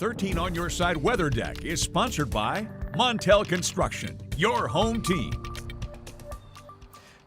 13 on Your Side Weather Deck is sponsored by Montel Construction, your home team.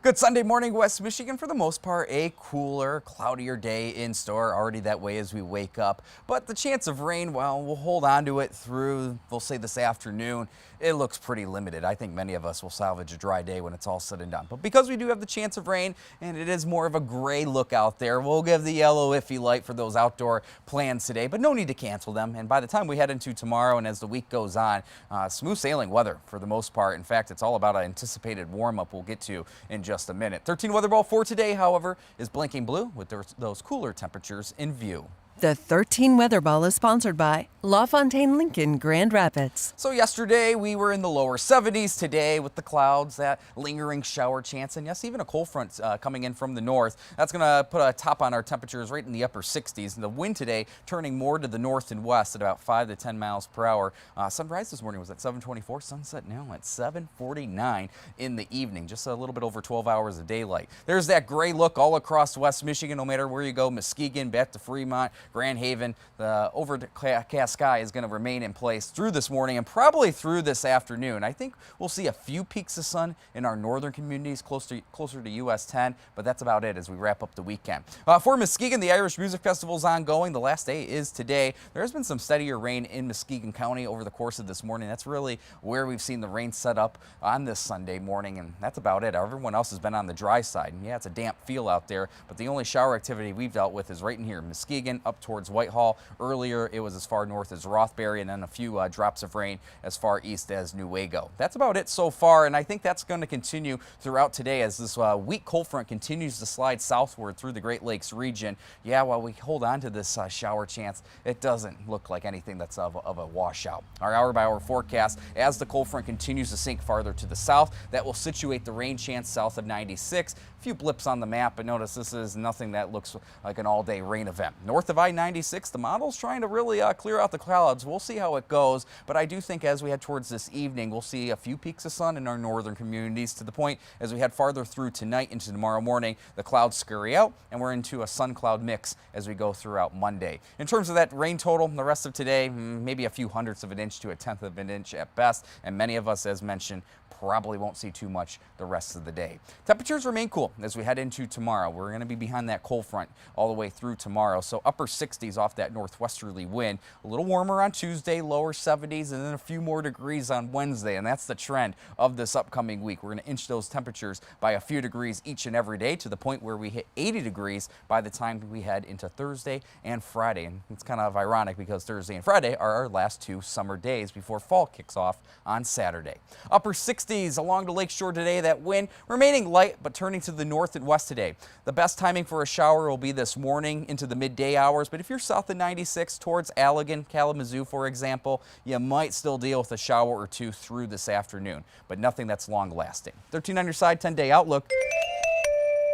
Good Sunday morning, West Michigan. For the most part, a cooler, cloudier day in store, already that way as we wake up. But the chance of rain, well, we'll hold on to it through, we'll say this afternoon. It looks pretty limited. I think many of us will salvage a dry day when it's all said and done. But because we do have the chance of rain, and it is more of a gray look out there, we'll give the yellow iffy light for those outdoor plans today, but no need to cancel them. And by the time we head into tomorrow and as the week goes on, smooth sailing weather for the most part. In fact, it's all about an anticipated warm-up we'll get to in just a minute. 13 weather ball for today, however, is blinking blue with those cooler temperatures in view. The 13 Weather Ball is sponsored by LaFontaine Lincoln Grand Rapids. So yesterday we were in the lower 70s. Today with the clouds, that lingering shower chance, and yes, even a cold front coming in from the north. That's going to put a top on our temperatures right in the upper 60s. And the wind today turning more to the north and west at about 5 to 10 miles per hour. Sunrise this morning was at 7:24. Sunset now at 7:49 in the evening. Just a little bit over 12 hours of daylight. There's that gray look all across West Michigan, no matter where you go. Muskegon, back to Fremont, Grand Haven. The overcast sky is going to remain in place through this morning and probably through this afternoon. I think we'll see a few peaks of sun in our northern communities closer to US 10, but that's about it as we wrap up the weekend. For Muskegon, the Irish Music Festival is ongoing. The last day is today. There has been some steadier rain in Muskegon County over the course of this morning. That's really where we've seen the rain set up on this Sunday morning, and that's about it. Everyone else has been on the dry side. And yeah, it's a damp feel out there, but the only shower activity we've dealt with is right in here, Muskegon, up towards Whitehall. Earlier, it was as far north as Rothbury, and then a few drops of rain as far east as Newaygo. That's about it so far, and I think that's going to continue throughout today as this weak cold front continues to slide southward through the Great Lakes region. Yeah, while we hold on to this shower chance, it doesn't look like anything that's of a washout. Our hour-by-hour forecast, as the cold front continues to sink farther to the south, that will situate the rain chance south of 96. A few blips on the map, but notice this is nothing that looks like an all-day rain event. North of I-96, the model's trying to really clear out the clouds. We'll see how it goes, but I do think as we head towards this evening, we'll see a few peaks of sun in our northern communities, to the point as we head farther through tonight into tomorrow morning, the clouds scurry out and we're into a sun-cloud mix as we go throughout Monday. In terms of that rain total, the rest of today, maybe a few hundredths of an inch to a tenth of an inch at best, and many of us, as mentioned, probably won't see too much the rest of the day. Temperatures remain cool as we head into tomorrow. We're going to be behind that cold front all the way through tomorrow, so upper 60s off that northwesterly wind. A little warmer on Tuesday, lower 70s, and then a few more degrees on Wednesday, and that's the trend of this upcoming week. We're going to inch those temperatures by a few degrees each and every day, to the point where we hit 80 degrees by the time we head into Thursday and Friday. And it's kind of ironic because Thursday and Friday are our last two summer days before fall kicks off on Saturday. Upper 60s along the lakeshore today. That wind remaining light but turning to the north and west today. The best timing for a shower will be this morning into the midday hours, but if you're south of 96 towards Allegan, Kalamazoo, for example, you might still deal with a shower or two through this afternoon, but nothing that's long lasting. 13 on your side, 10-day outlook.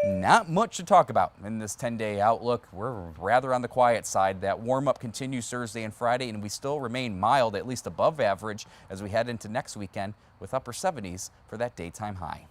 Not much to talk about in this 10-day outlook. We're rather on the quiet side. That warm-up continues Thursday and Friday, and we still remain mild, at least above average, as we head into next weekend with upper 70s for that daytime high.